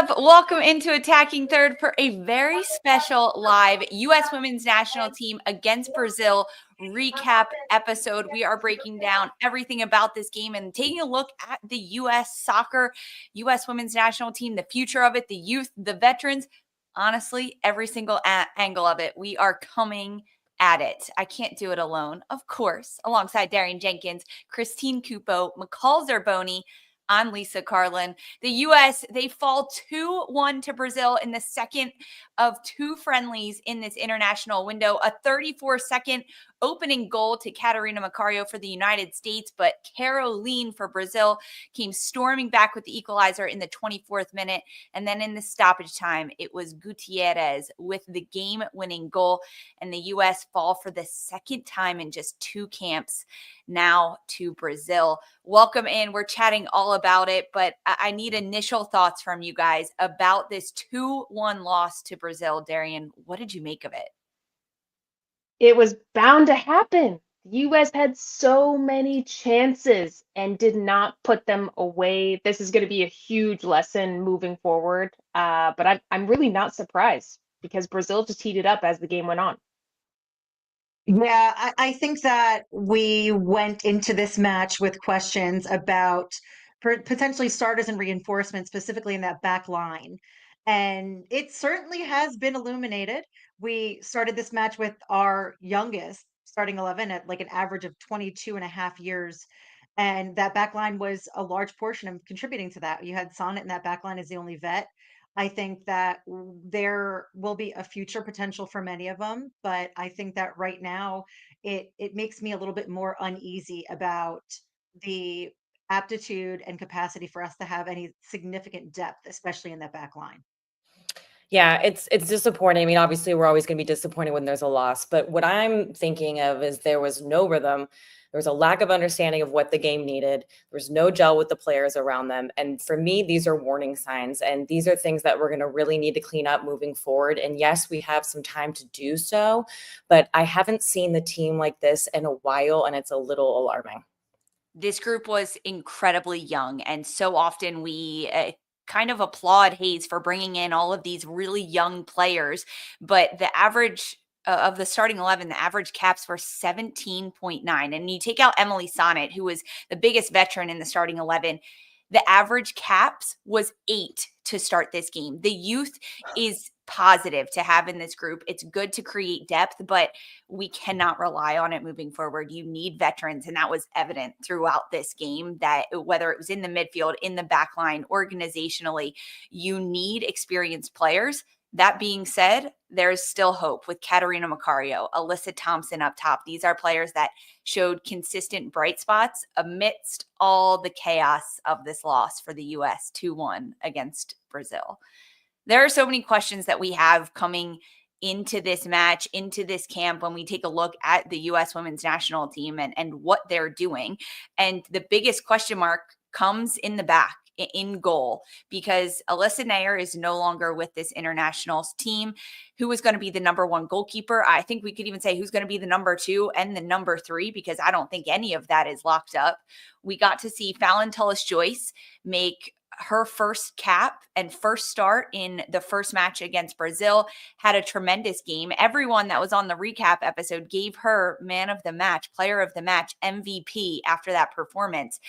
up? Welcome into Attacking Third for a very special live U.S. Women's National Team against Brazil recap episode. We are breaking down everything about this game and taking a look at the U.S. soccer, U.S. Women's National Team, the future of it, the youth, the veterans, honestly, every single angle of it. We are coming at it. I can't do it alone, of course, alongside Darian Jenkins, Christine Cupo, McCall Zerboni. I'm Lisa Carlin. The U.S., they fall 2-1 to Brazil in the second of two friendlies in this international window. A 34-second opening goal to Catarina Macario for the United States, but Caroline for Brazil came storming back with the equalizer in the 24th minute. And then in the stoppage time, it was Gutierrez with the game-winning goal. And the U.S. fall for the second time in just two camps now to Brazil. Welcome in. We're chatting all about it, but I need initial thoughts from you guys about this 2-1 loss to Brazil. Darian, what did you make of it? It was bound to happen. The U.S. had so many chances and did not put them away. This is going to be a huge lesson moving forward. But I'm really not surprised because Brazil just heated up as the game went on. Yeah, I think that we went into this match with questions about potentially starters and reinforcements, specifically in that back line. And it certainly has been illuminated. We started this match with our youngest starting 11 at like an average of 22 and a half years. And that back line was a large portion of contributing to that. You had Sonnet in that back line as the only vet. I think that there will be a future potential for many of them, but I think that right now it makes me a little bit more uneasy about the aptitude and capacity for us to have any significant depth, especially in that back line. Yeah, it's disappointing. I mean, obviously, we're always going to be disappointed when there's a loss. But what I'm thinking of is there was no rhythm. There was a lack of understanding of what the game needed. There was no gel with the players around them. And for me, these are warning signs. And these are things that we're going to really need to clean up moving forward. And yes, we have some time to do so. But I haven't seen the team like this in a while, and it's a little alarming. This group was incredibly young. And so often we kind of applaud Hayes for bringing in all of these really young players, but the average of the starting 11, the average caps were 17.9. And you take out Emily Sonnet, who was the biggest veteran in the starting 11, the average caps was 8 to start this game. The youth is positive to have in this group. It's good to create depth, but we cannot rely on it moving forward. You need veterans, and that was evident throughout this game, that whether it was in the midfield, in the back line, organizationally, you need experienced players. That being said, there's still hope with Catarina Macario, Alyssa Thompson up top. These are players that showed consistent bright spots amidst all the chaos of this loss for the U.S. 2-1 against Brazil. There are so many questions that we have coming into this match, into this camp, when we take a look at the U.S. Women's National Team and what they're doing. And the biggest question mark comes in the back, in goal, because Alyssa Nair is no longer with this international team. Who is going to be the number one goalkeeper? I think we could even say who's going to be the number 2 and the number 3, because I don't think any of that is locked up. We got to see Fallon Tullis-Joyce make her first cap and first start in the first match against Brazil, had a tremendous game. Everyone that was on the recap episode gave her man of the match, player of the match, MVP after that performance.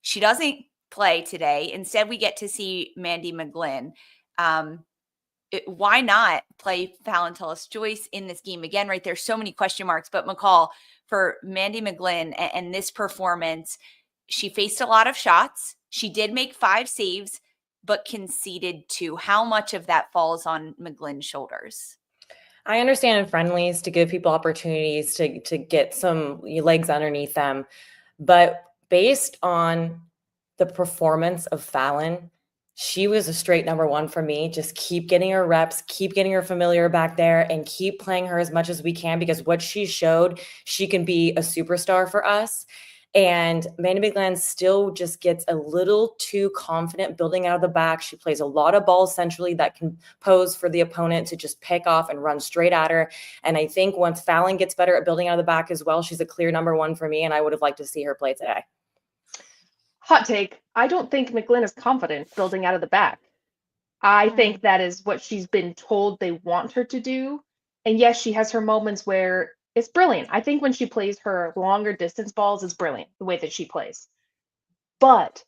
She doesn't play today. Instead, we get to see Mandy McGlynn. Why not play Fallon Tullis-Joyce in this game again, right? There's so many question marks, but McCall, for Mandy McGlynn and this performance, she faced a lot of shots. She did make 5 saves, but conceded 2. How much of that falls on McGlynn's shoulders? I understand in friendlies to give people opportunities to get some legs underneath them. But based on the performance of Fallon, she was a straight number 1 for me. Just keep getting her reps, keep getting her familiar back there, and keep playing her as much as we can, because what she showed, she can be a superstar for us. And Mandy McGlynn still just gets a little too confident building out of the back. She plays a lot of balls centrally that can pose for the opponent to just pick off and run straight at her. And I think once Fallon gets better at building out of the back as well, she's a clear number 1 for me, and I would have liked to see her play today. Hot take. I don't think McGlynn is confident building out of the back. I think that is what she's been told they want her to do. And yes, she has her moments where it's brilliant. I think when she plays her longer distance balls, it's brilliant the way that she plays. But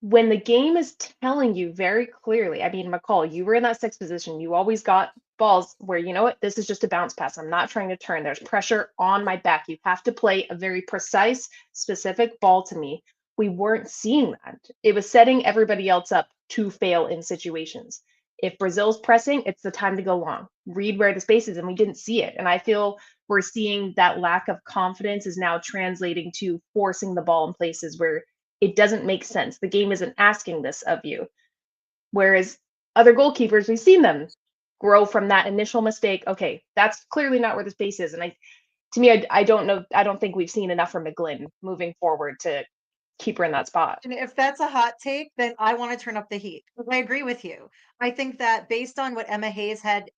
when the game is telling you very clearly, I mean, McCall, you were in that sixth position. You always got balls where, you know what, this is just a bounce pass. I'm not trying to turn. There's pressure on my back. You have to play a very precise, specific ball to me. We weren't seeing that. It was setting everybody else up to fail in situations. If Brazil's pressing, it's the time to go long. Read where the space is, and we didn't see it. And I feel we're seeing that lack of confidence is now translating to forcing the ball in places where it doesn't make sense. The game isn't asking this of you. Whereas other goalkeepers, we've seen them grow from that initial mistake. Okay, that's clearly not where the space is. And I don't know. I don't think we've seen enough from McGlynn moving forward to keep her in that spot. And if that's a hot take, then I want to turn up the heat. I agree with you. I think that based on what Emma Hayes had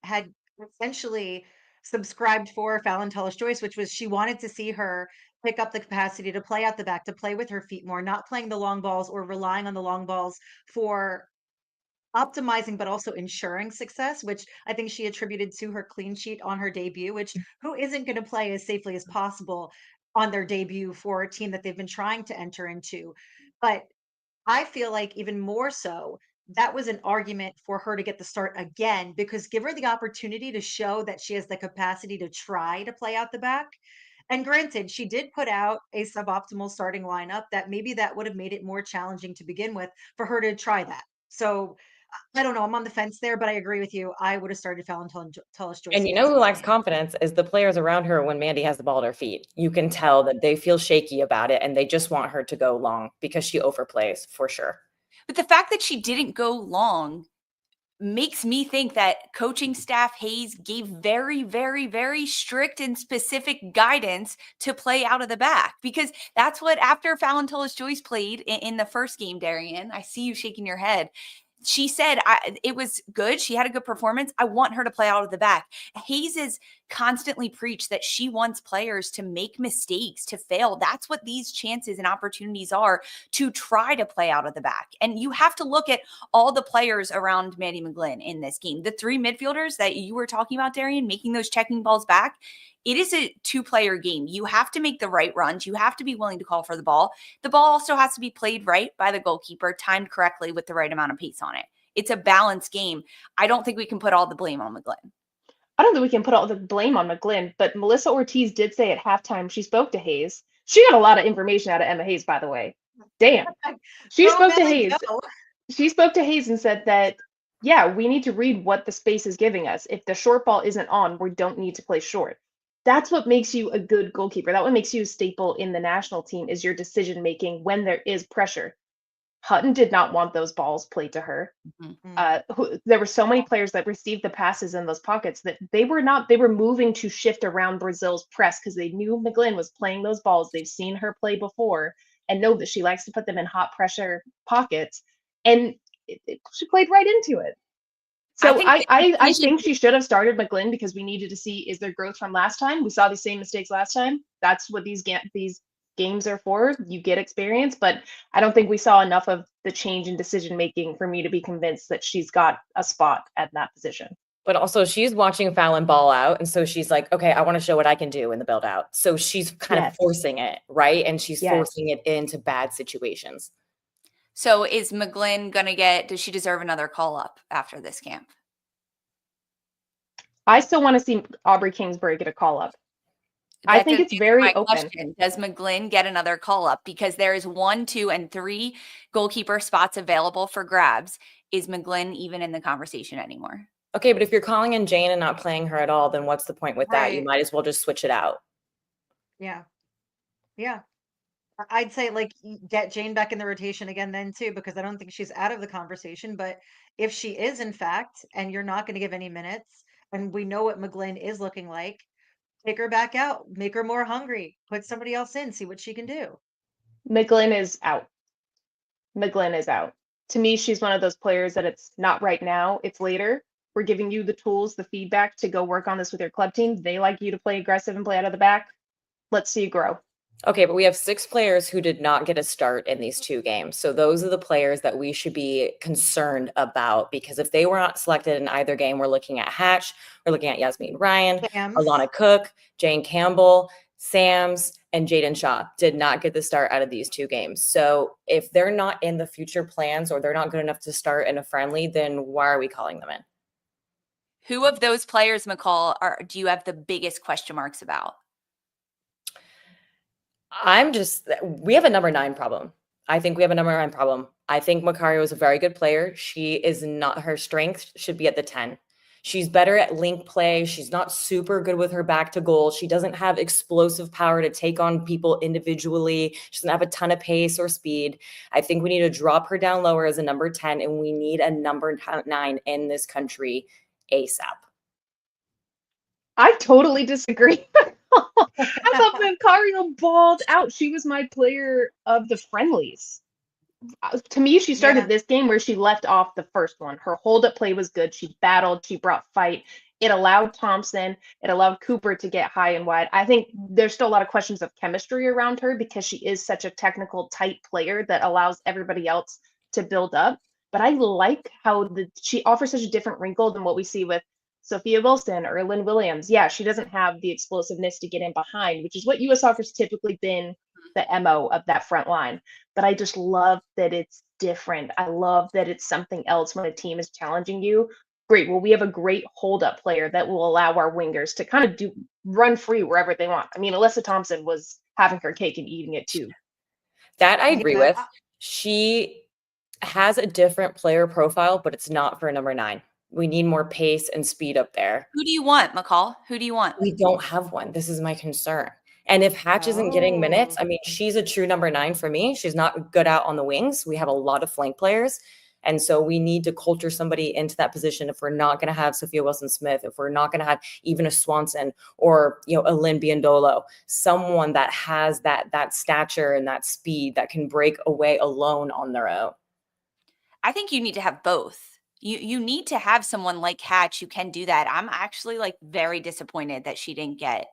essentially subscribed for Fallon Tullis-Joyce, which was she wanted to see her pick up the capacity to play out the back, to play with her feet more, not playing the long balls or relying on the long balls for optimizing but also ensuring success, which I think she attributed to her clean sheet on her debut, which who isn't going to play as safely as possible on their debut for a team that they've been trying to enter into. But I feel like even more so, that was an argument for her to get the start again, because give her the opportunity to show that she has the capacity to try to play out the back. And granted, she did put out a suboptimal starting lineup that maybe that would have made it more challenging to begin with for her to try that. So I don't know. I'm on the fence there, but I agree with you. I would have started Fallon Tullis-Joyce. And you know who lacks confidence is the players around her when Mandy has the ball at her feet. You can tell that they feel shaky about it and they just want her to go long because she overplays for sure. But the fact that she didn't go long makes me think that coaching staff Hayes gave very, very, very strict and specific guidance to play out of the back, because that's what, after Fallon Tullis-Joyce played in the first game, Darian, I see you shaking your head. She said it was good. She had a good performance. I want her to play out of the back. Hayes has constantly preached that she wants players to make mistakes, to fail. That's what these chances and opportunities are, to try to play out of the back. And you have to look at all the players around Maddie McGlynn in this game. The three midfielders that you were talking about, Darian, making those checking balls back. It is a two-player game. You have to make the right runs. You have to be willing to call for the ball. The ball also has to be played right by the goalkeeper, timed correctly with the right amount of pace on it. It's a balanced game. I don't think we can put all the blame on McGlynn. I don't think we can put all the blame on McGlynn, but Melissa Ortiz did say at halftime she spoke to Hayes. She got a lot of information out of Emma Hayes, by the way. Damn. She spoke to Hayes. She spoke to Hayes and said that, yeah, we need to read what the space is giving us. If the short ball isn't on, we don't need to play short. That's what makes you a good goalkeeper. That what makes you a staple in the national team, is your decision making when there is pressure. Hutton did not want those balls played to her. There were so many players that received the passes in those pockets that they were moving to shift around Brazil's press because they knew McGlynn was playing those balls. They've seen her play before and know that she likes to put them in hot pressure pockets. And she played right into it. So I think she should have started McGlynn, because we needed to see, is there growth from last time? We saw the same mistakes last time. That's what these games are for. You get experience, but I don't think we saw enough of the change in decision making for me to be convinced that she's got a spot at that position. But also she's watching Fallon ball out. And so she's like, okay, I want to show what I can do in the build out. So she's kind of forcing it, right? And she's forcing it into bad situations. So is McGlynn going to does she deserve another call up after this camp? I still want to see Aubrey Kingsbury get a call up. I think it's very open. Question. Does McGlynn get another call up? Because there is 1, 2, and 3 goalkeeper spots available for grabs. Is McGlynn even in the conversation anymore? Okay, but if you're calling in Jane and not playing her at all, then what's the point with that? You might as well just switch it out. Yeah. Yeah. I'd say get Jane back in the rotation again then too, because I don't think she's out of the conversation. But if she is, in fact, and you're not going to give any minutes, and we know what McGlynn is looking like, take her back out, make her more hungry, put somebody else in, see what she can do. McGlynn is out. McGlynn is out. To me, she's one of those players that it's not right now, it's later. We're giving you the tools, the feedback to go work on this with your club team. They like you to play aggressive and play out of the back. Let's see you grow. Okay, but we have 6 players who did not get a start in these 2 games. So those are the players that we should be concerned about, because if they were not selected in either game, we're looking at Hatch, we're looking at Yasmin Ryan, Sam's. Alana Cook, Jane Campbell, Sams, and Jaedyn Shaw did not get the start out of these 2 games. So if they're not in the future plans or they're not good enough to start in a friendly, then why are we calling them in? Who of those players, McCall, do you have the biggest question marks about? We have a number 9 problem. I think we have a number 9 problem. I think Macario is a very good player. She is not, her strength should be at the 10. She's better at link play. She's not super good with her back to goal. She doesn't have explosive power to take on people individually. She doesn't have a ton of pace or speed. I think we need to drop her down lower as a number 10, and we need a number 9 in this country ASAP. I totally disagree. I thought Macario balled out. She was my player of the friendlies. To me, she started this game where she left off the first one. Her hold-up play was good. She battled. She brought fight. It allowed Thompson. It allowed Cooper to get high and wide. I think there's still a lot of questions of chemistry around her because she is such a technical, tight player that allows everybody else to build up. But I like how she offers such a different wrinkle than what we see with Sophia Wilson or Lynn Williams. Yeah, she doesn't have the explosiveness to get in behind, which is what U.S. soccer's typically been the MO of that front line. But I just love that it's different. I love that it's something else when a team is challenging you. Great. Well, we have a great hold-up player that will allow our wingers to kind of run free wherever they want. I mean, Alyssa Thompson was having her cake and eating it too. That I agree with. She has a different player profile, but it's not for a number 9. We need more pace and speed up there. Who do you want, McCall? Who do you want? We don't have one. This is my concern. And if Hatch isn't getting minutes, I mean, she's a true number 9 for me. She's not good out on the wings. We have a lot of flank players. And so we need to culture somebody into that position if we're not going to have Sophia Wilson-Smith, if we're not going to have even a Swanson or, a Lynn Biondolo, someone that has that stature and that speed that can break away alone on their own. I think you need to have both. You need to have someone like Hatch who can do that. I'm actually very disappointed that she didn't get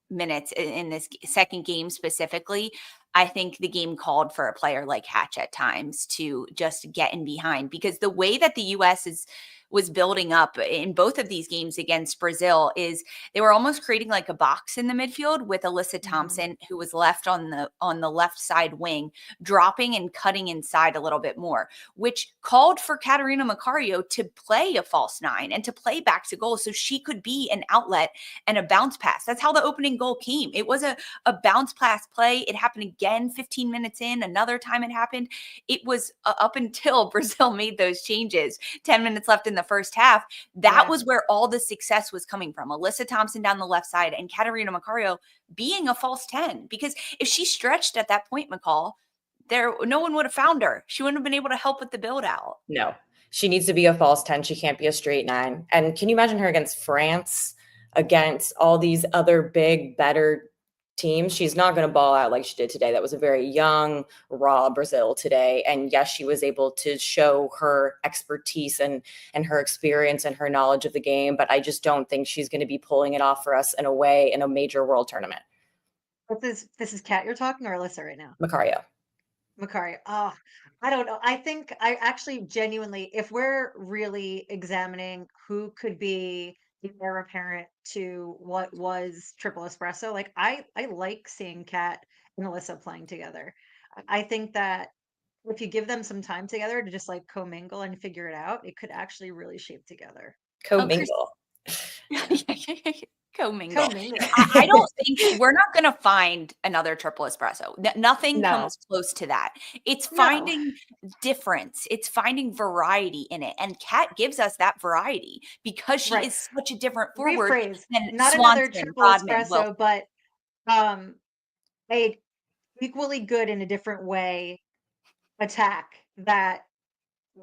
minutes in this second game specifically. I think the game called for a player like Hatch at times to just get in behind, because the way that the U.S. was building up in both of these games against Brazil is they were almost creating a box in the midfield with Alyssa Thompson, who was left on the left side wing, dropping and cutting inside a little bit more, which called for Catarina Macario to play a false 9 and to play back to goal so she could be an outlet and a bounce pass. That's how the opening goal came. It was a bounce pass play. It happened again 15 minutes in. Another time it happened. It was up until Brazil made those changes. 10 minutes left in the first half. That was where all the success was coming from. Alyssa Thompson down the left side and Catarina Macario being a false 10. Because if she stretched at that point, McCall, no one would have found her. She wouldn't have been able to help with the build out. No, she needs to be a false 10. She can't be a straight 9. And can you imagine her against France, against all these other big, better teams? She's not going to ball out like she did today. That was a very young, raw Brazil today. And yes, she was able to show her expertise and her experience and her knowledge of the game. But I just don't think she's going to be pulling it off for us in a major world tournament. This is Kat you're talking, or Alyssa right now? Macario. Oh, I don't know. I think I actually genuinely, if we're really examining who could be the heir apparent to what was Triple Espresso, I like seeing Kat and Alyssa playing together. I think that if you give them some time together to just commingle and figure it out, it could actually really shape together. Commingle. Commingle. I don't think we're not going to find another Triple Espresso. Nothing comes close to that. It's finding difference. It's finding variety in it. And Kat gives us that variety because she is such a different forward than not Swanson, another Triple Rodman, Espresso, but a equally good in a different way attack that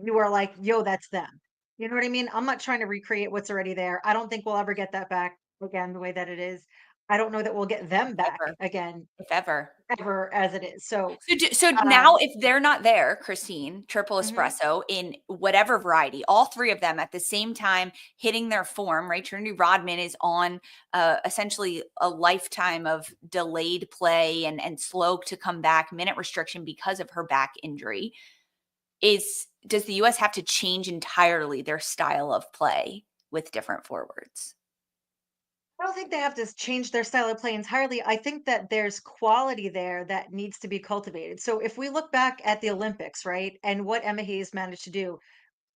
you are like, yo, that's them. You know what I mean? I'm not trying to recreate what's already there. I don't think we'll ever get that back again the way that it is. I don't know that we'll get them back Ever, again if ever. ever as it is. So, So now, um, if they're not there, Christine, Triple mhm. Espresso in whatever variety, all three of them at the same time hitting their form, right? Trinity Rodman is on essentially a lifetime of delayed play and slow to come back, minute restriction because of her back injury. Does the US have to change entirely their style of play with different forwards? I don't think they have to change their style of play entirely. I think that there's quality there that needs to be cultivated. So if we look back at the Olympics, right, and what Emma Hayes managed to do,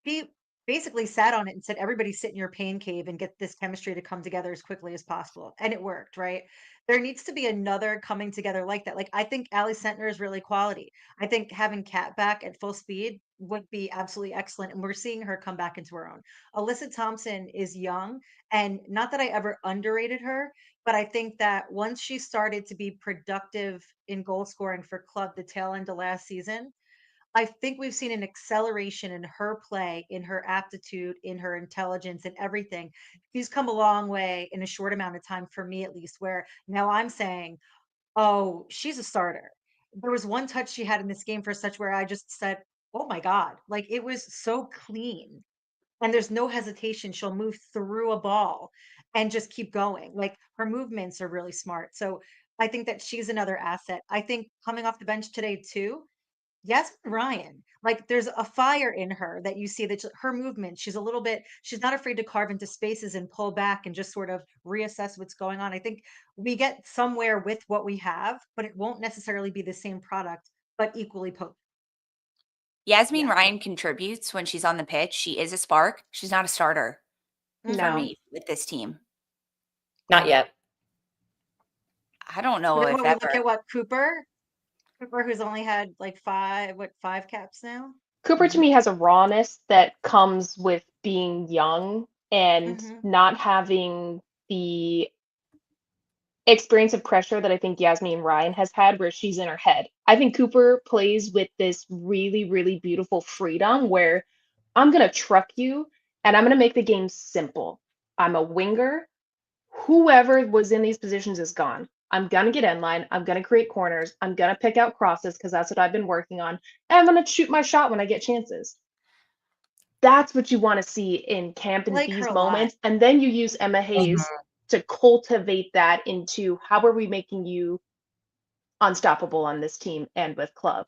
he basically sat on it and said, "Everybody sit in your pain cave and get this chemistry to come together as quickly as possible." And it worked, right? There needs to be another coming together like that. Like, I think Ali Sentner is really quality. I think having Kat back at full speed would be absolutely excellent. And we're seeing her come back into her own. Alyssa Thompson is young. And not that I ever underrated her, but I think that once she started to be productive in goal scoring for club the tail end of last season, I think we've seen an acceleration in her play, in her aptitude, in her intelligence, and everything. She's come a long way in a short amount of time, for me at least, where now I'm saying, oh, she's a starter. There was one touch she had in this game for such where I just said, oh my God, like it was so clean. And there's no hesitation. She'll move through a ball and just keep going. Like her movements are really smart. So I think that she's another asset. I think coming off the bench today, too, yes, Ryan. Like there's a fire in her that you see that her movement, she's a little bit, she's not afraid to carve into spaces and pull back and just sort of reassess what's going on. I think we get somewhere with what we have, but it won't necessarily be the same product, but equally potent. Yasmin Yeah. Ryan contributes when she's on the pitch. She is a spark. She's not a starter for Hmm. No. me with this team. Not yet. I don't know When if we look ever. at what Cooper, who's only had like five caps now. Cooper to Mhm. me has a rawness that comes with being young and Hmm. not having the experience of pressure that I think Yasmin Ryan has had where she's in her head. I think Cooper plays with this really, really beautiful freedom where I'm going to truck you and I'm going to make the game simple. I'm a winger. Whoever was in these positions is gone. I'm going to get end line. I'm going to create corners. I'm going to pick out crosses because that's what I've been working on. And I'm going to shoot my shot when I get chances. That's what you want to see in camp I in like her these a lot. moments. And then you use Emma Hayes to cultivate that into how are we making you unstoppable on this team and with club.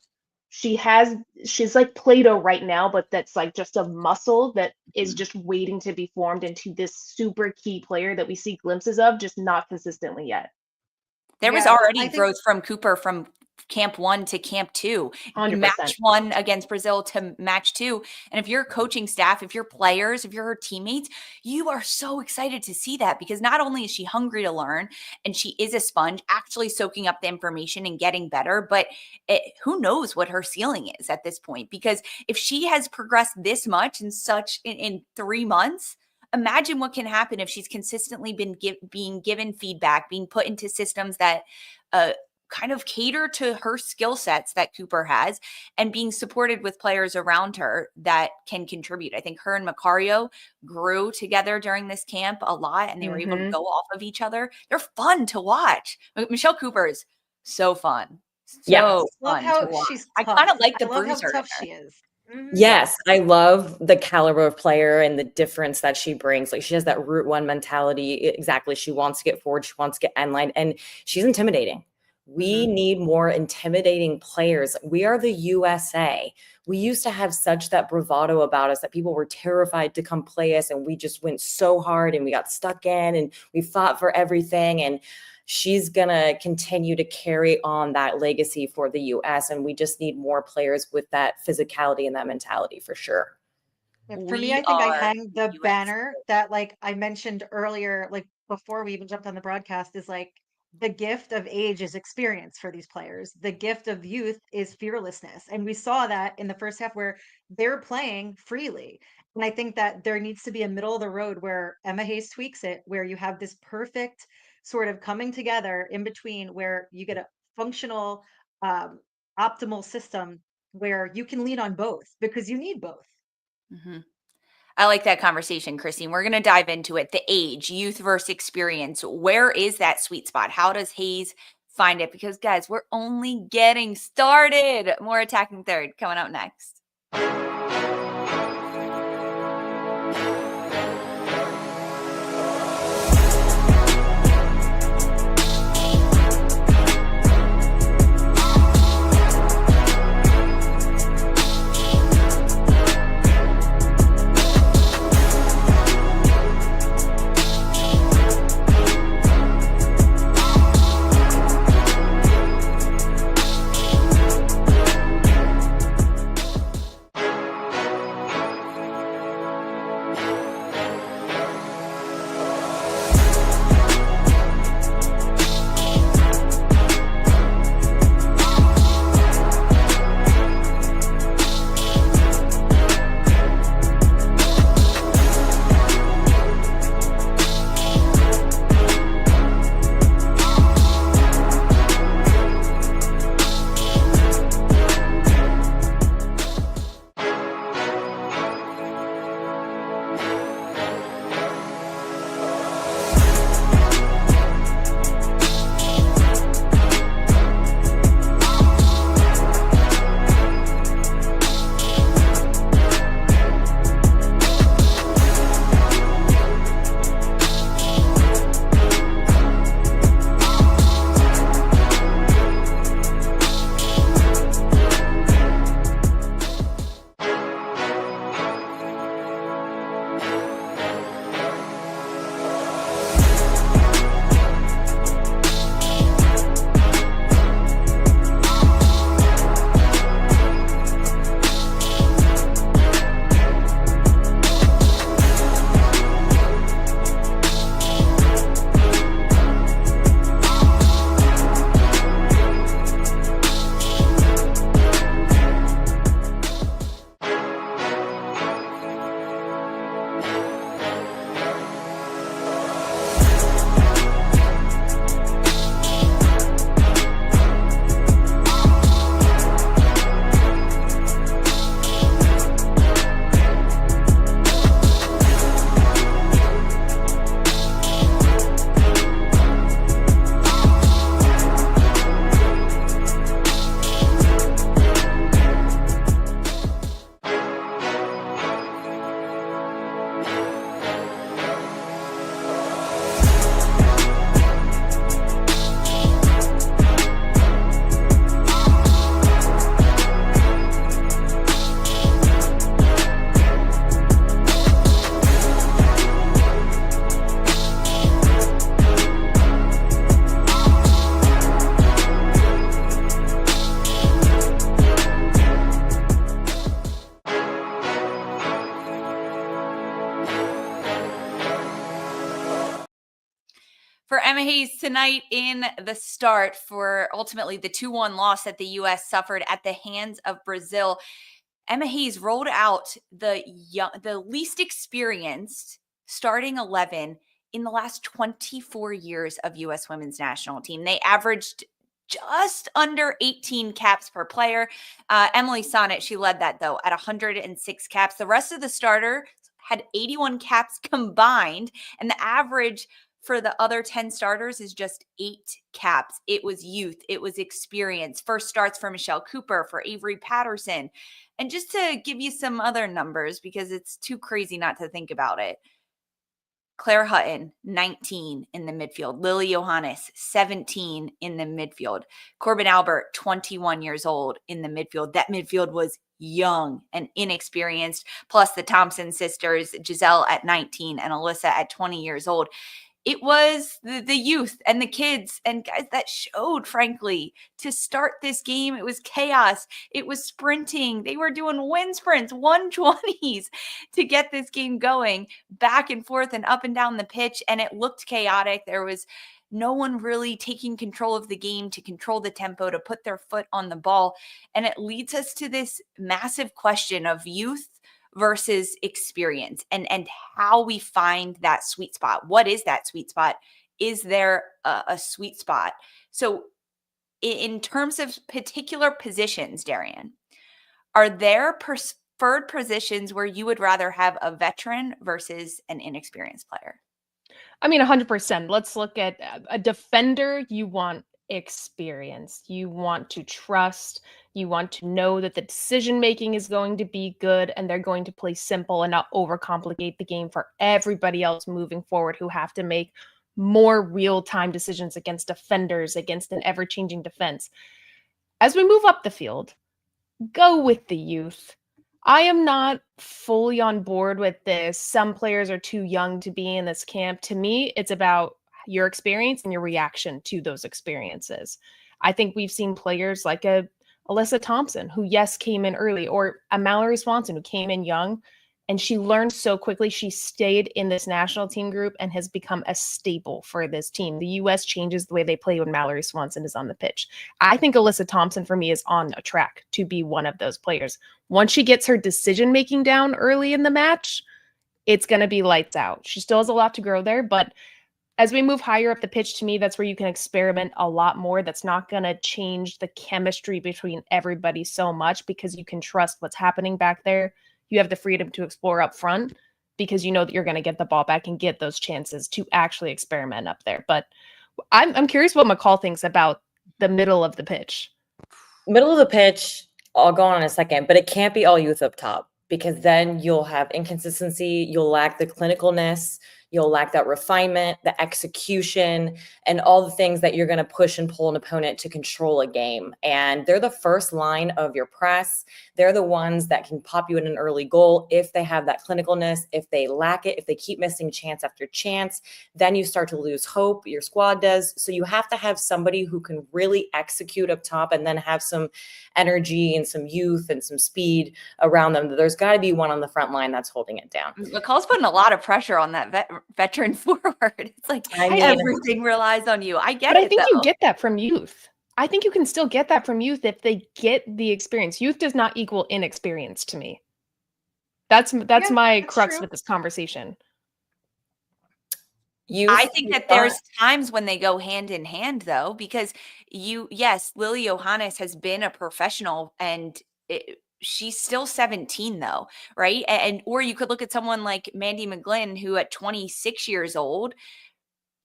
She's like Play-Doh right now, but that's like just a muscle that is just waiting to be formed into this super key player that we see glimpses of, just not consistently yet. There was Yeah, I already think growth from Cooper from camp 1 to camp 2, 100%. match 1 against Brazil to match 2. And if you're coaching staff, if you're players, if you're her teammates, you are so excited to see that because not only is she hungry to learn and she is a sponge, actually soaking up the information and getting better, but who knows what her ceiling is at this point? Because if she has progressed this much in 3 months, imagine what can happen if she's consistently being given feedback, being put into systems that kind of cater to her skill sets that Cooper has, and being supported with players around her that can contribute. I think her and Macario grew together during this camp a lot, and they were able to Mm-hmm. go off of each other. They're fun to watch. Michelle Cooper is so fun. Yes. So love fun to how watch. she's I kind of tough. like I the love how bruiser in tough her. she is. Hmm. Yes, I love the caliber of player and the difference that she brings. Like she has that root one mentality. Exactly. She wants to get forward. She wants to get end line, and she's intimidating. We need more intimidating players. We are the USA. We used to have such that bravado about us that people were terrified to come play us, and we just went so hard and we got stuck in and we fought for everything. And she's going to continue to carry on that legacy for the US. And we just need more players with that physicality and that mentality for sure. Yeah, for me, We I think I are hang the US. banner that, like I mentioned earlier, like before we even jumped on the broadcast, is like the gift of age is experience for these players. The gift of youth is fearlessness. And we saw that in the first half where they're playing freely. And I think that there needs to be a middle of the road where Emma Hayes tweaks it, where you have this perfect sort of coming together in between where you get a functional, um, optimal system where you can lean on both because you need both. Mhm. I like that conversation, Christine. We're going to dive into it. The age, youth versus experience. Where is that sweet spot? How does Hayes find it? Because, guys, we're only getting started. More Attacking Third coming up next. For Emma Hayes tonight in the start for ultimately the 2-1 loss that the U.S. suffered at the hands of Brazil. Emma Hayes rolled out the least experienced starting 11 in the last 24 years of U.S. women's national team. They averaged just under 18 caps per player. Emily Sonnet, she led that though at 106 caps. The rest of the starters had 81 caps combined, and the average for the other 10 starters is just 8 caps. It was youth. It was experience. First starts for Michelle Cooper, for Avery Patterson. And just to give you some other numbers, because it's too crazy not to think about it. Claire Hutton, 19 in the midfield. Lily Johannes, 17 in the midfield. Corbin Albert, 21 years old in the midfield. That midfield was young and inexperienced. Plus the Thompson sisters, Giselle at 19 and Alyssa at 20 years old. It was the youth and the kids and guys that showed, frankly, to start this game. It was chaos. It was sprinting. They were doing wind sprints, 120s to get this game going back and forth and up and down the pitch. And it looked chaotic. There was no one really taking control of the game to control the tempo, to put their foot on the ball. And it leads us to this massive question of youth versus experience and how we find that sweet spot. What is that sweet spot? Is there a sweet spot? So in terms of particular positions, Darian, are there preferred positions where you would rather have a veteran versus an inexperienced player? I mean, 100%. Let's look at a defender. You want experience. You want to trust. You want to know that the decision making is going to be good and they're going to play simple and not overcomplicate the game for everybody else moving forward who have to make more real-time decisions against defenders, against an ever-changing defense. As we move up the field, go with the youth. I am not fully on board with this. Some players are too young to be in this camp. To me, it's about your experience and your reaction to those experiences. I think we've seen players like a Alyssa Thompson, who, yes, came in early, or a Mallory Swanson, who came in young, and she learned so quickly. She stayed in this national team group and has become a staple for this team. The U.S. changes the way they play when Mallory Swanson is on the pitch. I think Alyssa Thompson, for me, is on a track to be one of those players. Once she gets her decision-making down early in the match, it's going to be lights out. She still has a lot to grow there, but as we move higher up the pitch, to me, that's where you can experiment a lot more. That's not going to change the chemistry between everybody so much because you can trust what's happening back there. You have the freedom to explore up front because you know that you're going to get the ball back and get those chances to actually experiment up there. But I'm curious what McCall thinks about the middle of the pitch. Middle of the pitch, I'll go on in a second, but it can't be all youth up top because then you'll have inconsistency, you'll lack the clinicalness, you'll lack that refinement, the execution, and all the things that you're going to push and pull an opponent to control a game. And they're the first line of your press. They're the ones that can pop you in an early goal if they have that clinicalness. If they lack it, if they keep missing chance after chance, then you start to lose hope. Your squad does. So you have to have somebody who can really execute up top and then have some energy and some youth and some speed around them. There's got to be one on the front line that's holding it down. McCall's putting a lot of pressure on that veteran forward. It's like everything relies on you. I get but it. I think though. you get that from youth. I think you can still get that from youth if they get the experience. Youth does not equal inexperience to me. That's my crux with this conversation. I think that there's times when they go hand in hand, though, because Lily Johannes has been a professional and she's still 17 though, right? And or you could look at someone like Mandy McGlynn, who at 26 years old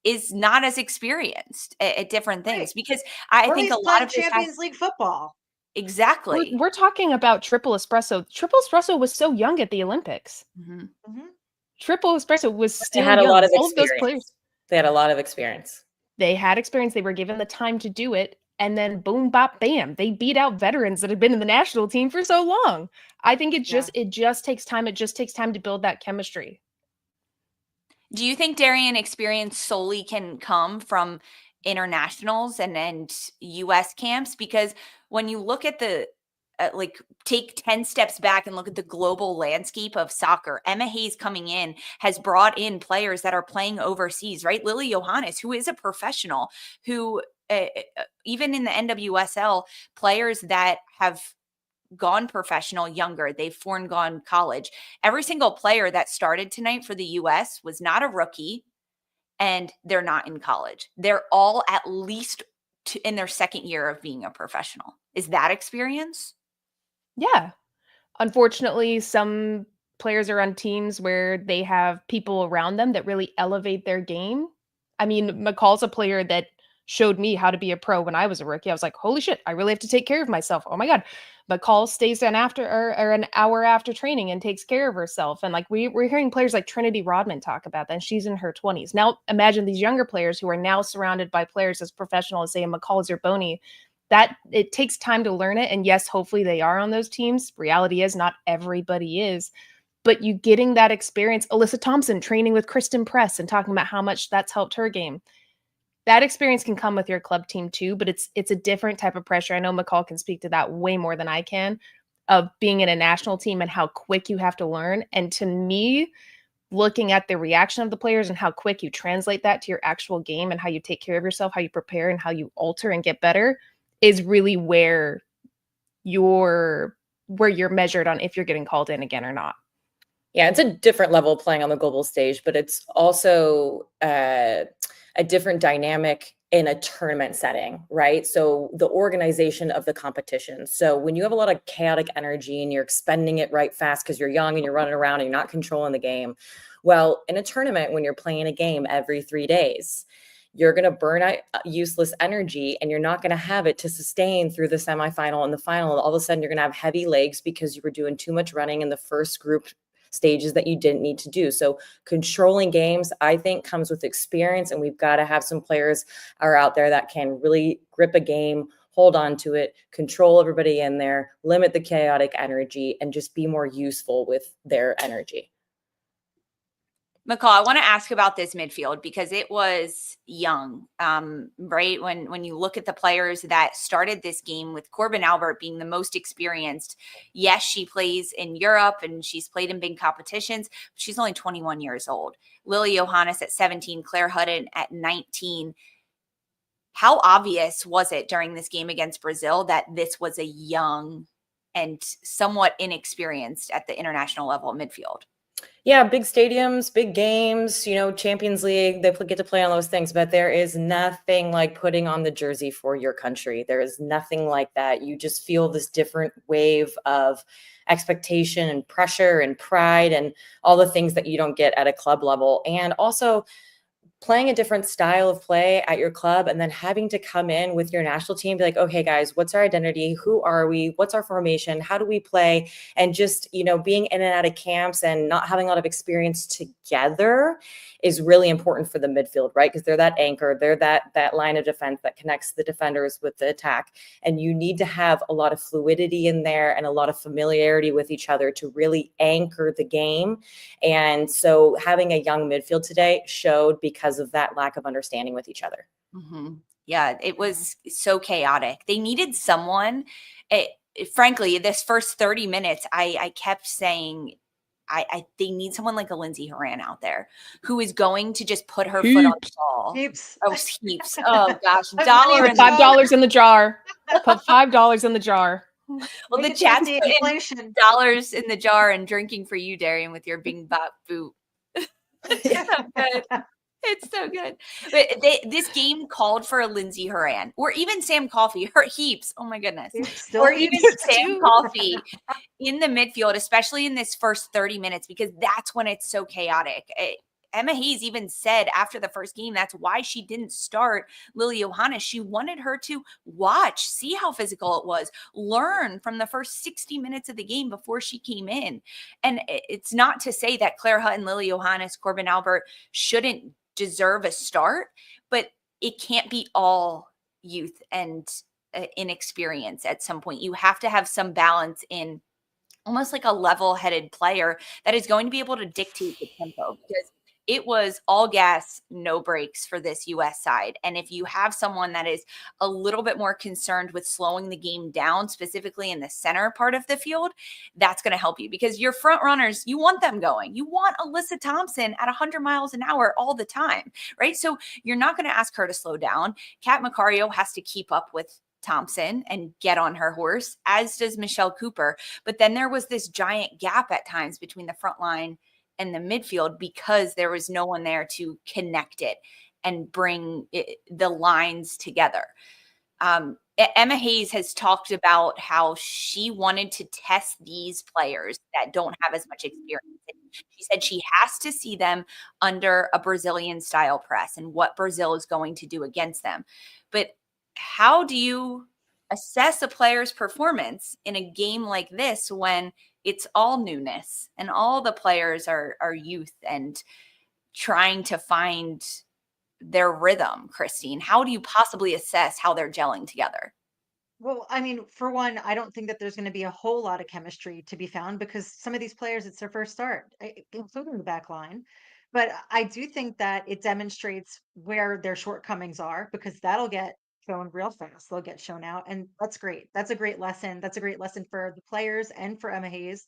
is not as experienced at different things, right? Because I think a lot of Champions League football. Exactly. We're talking about Triple Espresso. Triple Espresso was so young at the Olympics. Mm-hmm. Mm-hmm. Triple Espresso was still had young. A lot of all of those players. They had a lot of experience. They had experience. They were given the time to do it. And then boom, bop, bam. They beat out veterans that had been in the national team for so long. I think it just takes time. It just takes time to build that chemistry. Do you think, Darian, experience solely can come from internationals and U.S. camps? Because when you look at the take 10 steps back and look at the global landscape of soccer, Emma Hayes coming in has brought in players that are playing overseas, right? Lily Johannes, who is a professional, who even in the NWSL, players that have gone professional younger, they've gone college. Every single player that started tonight for the U.S. was not a rookie, and they're not in college. They're all at least in their second year of being a professional. Is that experience? Yeah. Unfortunately, some players are on teams where they have people around them that really elevate their game. I mean, McCall's a player that showed me how to be a pro when I was a rookie. I was like, holy shit, I really have to take care of myself. Oh my God. McCall stays an hour after training and takes care of herself. And like we're hearing players like Trinity Rodman talk about that. And she's in her 20s. Now imagine these younger players who are now surrounded by players as professional as, say, McCall Zerboni, that it takes time to learn it. And yes, hopefully they are on those teams. Reality is not everybody is. But you getting that experience, Alyssa Thompson training with Kristen Press and talking about how much that's helped her game. That experience can come with your club team too, but it's a different type of pressure. I know McCall can speak to that way more than I can, of being in a national team and how quick you have to learn. And to me, looking at the reaction of the players and how quick you translate that to your actual game and how you take care of yourself, how you prepare and how you alter and get better is really where you're measured on if you're getting called in again or not. Yeah, it's a different level playing on the global stage, but it's also a different dynamic in a tournament setting, right? So the organization of the competition. So when you have a lot of chaotic energy and you're expending it right fast because you're young and you're running around and you're not controlling the game. Well, in a tournament, when you're playing a game every 3 days, you're going to burn out useless energy and you're not going to have it to sustain through the semifinal and the final. And all of a sudden you're going to have heavy legs because you were doing too much running in the first group stages that you didn't need to do. So controlling games, I think, comes with experience, and we've got to have some players are out there that can really grip a game, hold on to it, control everybody in there, limit the chaotic energy, and just be more useful with their energy. McCall, I want to ask about this midfield because it was young, right? When you look at the players that started this game, with Corbin Albert being the most experienced. Yes, she plays in Europe and she's played in big competitions, but she's only 21 years old. Lily Johannes at 17, Claire Hutton at 19. How obvious was it during this game against Brazil that this was a young and somewhat inexperienced at the international level midfield? Yeah, big stadiums, big games, Champions League, they get to play on those things, but there is nothing like putting on the jersey for your country. There is nothing like that. You just feel this different wave of expectation and pressure and pride and all the things that you don't get at a club level. And also playing a different style of play at your club and then having to come in with your national team, be like, okay, guys, what's our identity? Who are we? What's our formation? How do we play? And just, being in and out of camps and not having a lot of experience together is really important for the midfield, right? Because they're that anchor, they're that line of defense that connects the defenders with the attack. And you need to have a lot of fluidity in there and a lot of familiarity with each other to really anchor the game. And so having a young midfield today showed because of that lack of understanding with each other. Mm-hmm. Yeah, it was so chaotic. They needed someone. Frankly, this first 30 minutes, I kept saying, they need someone like a Lindsay Horan out there who is going to just put her foot on the ball. Heaps. Oh, heaps. Oh gosh, Money Put in the $5 in the jar. Put $5 in the jar. Well, the Make it past chat's the putting inflation. dollars in the jar and drinking for you, Darian, with your Bing Bop boot. It's so good. It's so good. But this game called for a Lindsay Horan or even Sam Coffey, her heaps. Oh my goodness. Still Or even Heaps Sam too. Coffey in the midfield, especially in this first 30 minutes, because that's when it's so chaotic. Emma Hayes even said after the first game, that's why she didn't start Lily Johannes. She wanted her to watch, see how physical it was, learn from the first 60 minutes of the game before she came in. And it's not to say that Claire Hutton, Lily Johannes, Corbin Albert shouldn't deserve a start, but it can't be all youth and inexperience at some point. You have to have some balance in almost like a level-headed player that is going to be able to dictate the tempo, because it was all gas, no brakes for this US side. And if you have someone that is a little bit more concerned with slowing the game down, specifically in the center part of the field, that's going to help you, because your front runners, you want them going. You want Alyssa Thompson at 100 miles an hour all the time, right? So you're not going to ask her to slow down. Kat Macario has to keep up with Thompson and get on her horse, as does Michelle Cooper. But then there was this giant gap at times between the front line and the midfield because there was no one there to connect it and bring the lines together. Emma Hayes has talked about how she wanted to test these players that don't have as much experience. She said she has to see them under a Brazilian style press and what Brazil is going to do against them. But how do you assess a player's performance in a game like this when it's all newness and all the players are youth and trying to find their rhythm? Christine, how do you possibly assess how they're gelling together? Well, I mean, for one, I don't think that there's going to be a whole lot of chemistry to be found because some of these players, it's their first start, including the back line. But I do think that it demonstrates where their shortcomings are, because that'll get shown real fast. They'll get shown out. And that's great. That's a great lesson. That's a great lesson for the players and for Emma Hayes.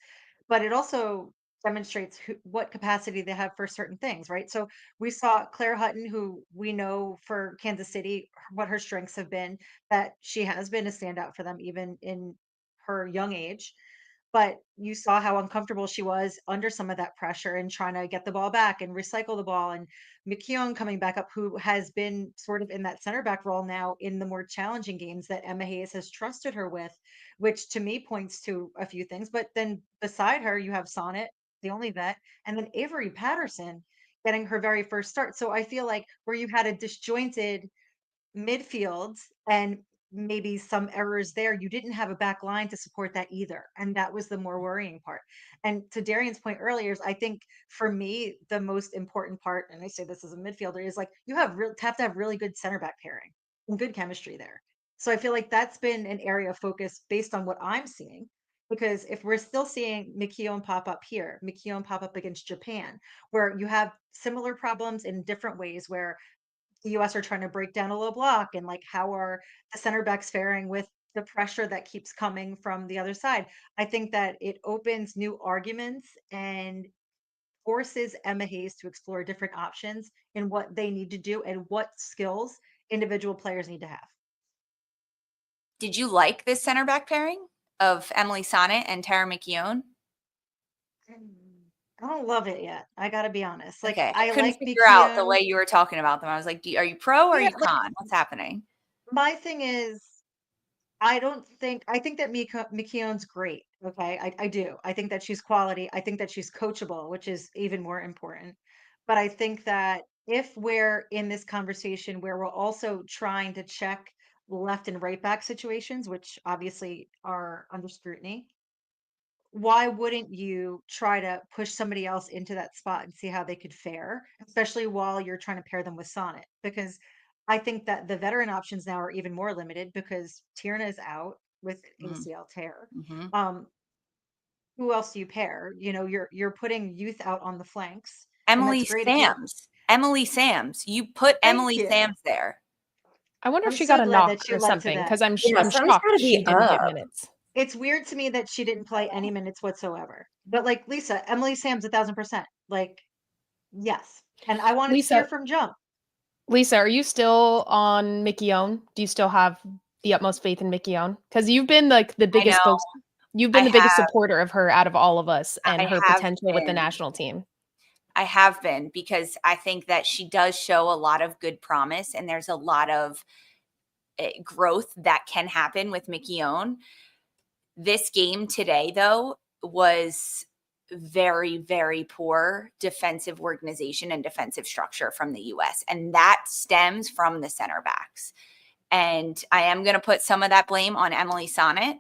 But it also demonstrates what capacity they have for certain things, right? So we saw Claire Hutton, who we know for Kansas City, what her strengths have been, that she has been a standout for them even in her young age. but you saw how uncomfortable she was under some of that pressure and trying to get the ball back and recycle the ball. And McKeown coming back up, who has been sort of in that center back role now in the more challenging games that Emma Hayes has trusted her with, which to me points to a few things. But then beside her, you have Sonnet, the only vet, and then Avery Patterson getting her very first start. So I feel like where you had a disjointed midfield and maybe some errors there, you didn't have a back line to support that either. And that was the more worrying part. And to Darian's point earlier, is I think for me, the most important part, and I say this as a midfielder, is like you have to have really good center back pairing and good chemistry there. So I feel like that's been an area of focus based on what I'm seeing. Because if we're still seeing McKeown pop up here, McKeown pop up against Japan, where you have similar problems in different ways, where the US are trying to break down a low block, and like how are the center backs faring with the pressure that keeps coming from the other side. I think that it opens new arguments and forces Emma Hayes to explore different options in what they need to do and what skills individual players need to have. Did you like this center back pairing of Emily Sonnet and Tara McKeown? I don't love it yet. I gotta be honest. Like Okay, I I couldn't like figure out the McKeown. way you were talking about them. I was like, are you pro or are Yeah, you like con? What's happening? my thing is I think that McKeown's great. Okay. I do. I think that she's quality. I think that she's coachable, which is even more important. But I think that if we're in this conversation where we're also trying to check left and right back situations, which obviously are under scrutiny, why wouldn't you try to push somebody else into that spot and see how they could fare, especially while you're trying to pair them with Sonnet? Because I think that the veteran options now are even more limited because Tierna is out with Mhm, ACL tear. mhm. Um, who else do you pair? You know, you're putting youth out on the flanks, and that's Emily great if you're. Sams. Emily Sams. You put Thank Emily you. Sams there. I wonder if I'm she got so a glad knock that you or led to something that. because Yeah, I'm Sam's got shocked to she be didn't get up. minutes. It's weird to me that she didn't play any minutes whatsoever. But like Lisa, Emily Sam's 1,000%. Like, yes. And I wanted to see her Lisa, from jump. Lisa, are you still on Mickey Own? Do you still have the utmost faith in Mickey Own? Because you've been like the I biggest know. you've been I the biggest have. supporter of her out of all of us and I her have potential with the been. national team. I have been because I think that she does show a lot of good promise, and there's a lot of growth that can happen with Mickey Own. This game today, though, was very, very poor defensive organization and defensive structure from the US. And that stems from the center backs. And I am going to put some of that blame on Emily Sonnet,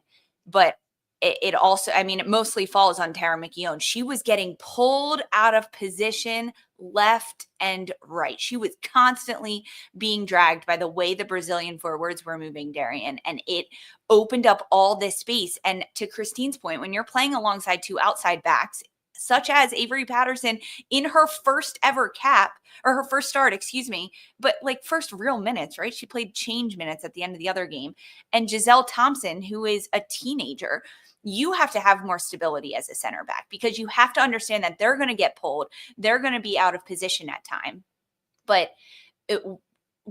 but it also, I mean, it mostly falls on Tara McKeown. She was getting pulled out of position left and right. She was constantly being dragged by the way the Brazilian forwards were moving, Darian, and it opened up all this space. And to Christine's point, when you're playing alongside two outside backs, such as Avery Patterson in her first ever cap or her first start, excuse me, but like first real minutes, right? She played change minutes at the end of the other game. And Giselle Thompson, who is a teenager, you have to have more stability as a center back because you have to understand that they're going to get pulled. They're going to be out of position at time. But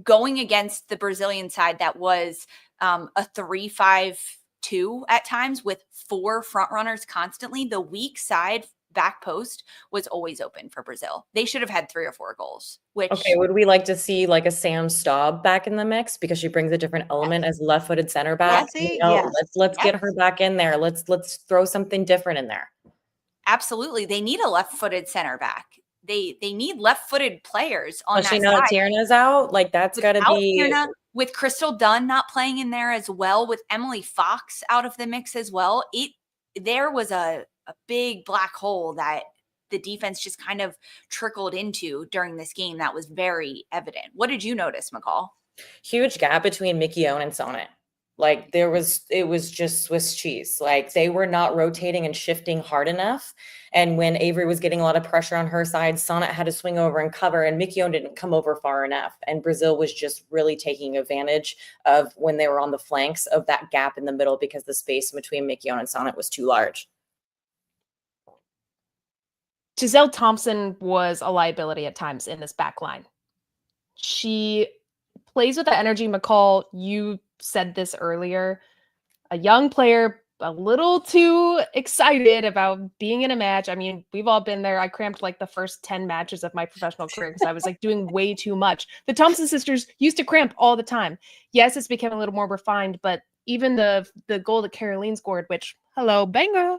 going against the Brazilian side, that was a 3-5-2 at times with four front runners constantly. The weak side back post was always open for Brazil. They should have had 3 or 4 goals, which Okay, would we like to see like a Sam Staub back in the mix because she brings a different element as left-footed center back? Jesse, yes. Let's Yes. get her back in there. Let's throw something different in there. absolutely. They need a left-footed center back. They need left-footed players on Especially that now that side. Tierna's out, like that's got to Without be. Tierna, with Crystal Dunn not playing in there as well, with Emily Fox out of the mix as well, there was a big black hole that the defense just kind of trickled into during this game that was very evident. What did you notice, McCall? Huge gap between Mickey Owen and Sonnet. Like it was just Swiss cheese. Like they were not rotating and shifting hard enough. And when Avery was getting a lot of pressure on her side, Sonnet had to swing over and cover, and Mickey Owen didn't come over far enough. And Brazil was just really taking advantage of when they were on the flanks of that gap in the middle because the space between Mickey Owen and Sonnet was too large. Giselle Thompson was a liability at times in this back line. She plays with the energy. McCall, you said this earlier. A young player a little too excited about being in a match. I mean, we've all been there. I cramped like the first 10 matches of my professional career because I was like doing way too much. The Thompson sisters used to cramp all the time. Yes, it's become a little more refined, but even the goal that Caroline scored, which, hello, banger,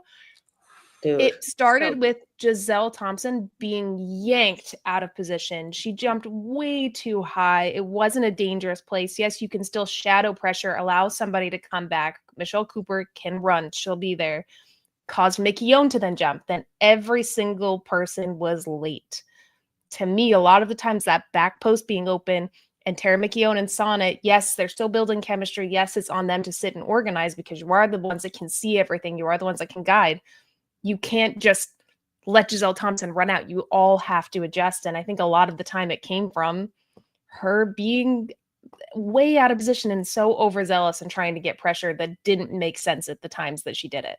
Dude. it started with Giselle Thompson being yanked out of position. She jumped way too high. It wasn't a dangerous place. Yes, you can still shadow pressure, allow somebody to come back. Michelle Cooper can run. She'll be there. Caused McGlynn to then jump. Then every single person was late. To me, a lot of the times that back post being open and Tara McGlynn and Sana, yes, they're still building chemistry. Yes, it's on them to sit and organize because you are the ones that can see everything. You are the ones that can guide. You can't just let Giselle Thompson run out. You all have to adjust. And I think a lot of the time it came from her being way out of position and so overzealous and trying to get pressure that didn't make sense at the times that she did it.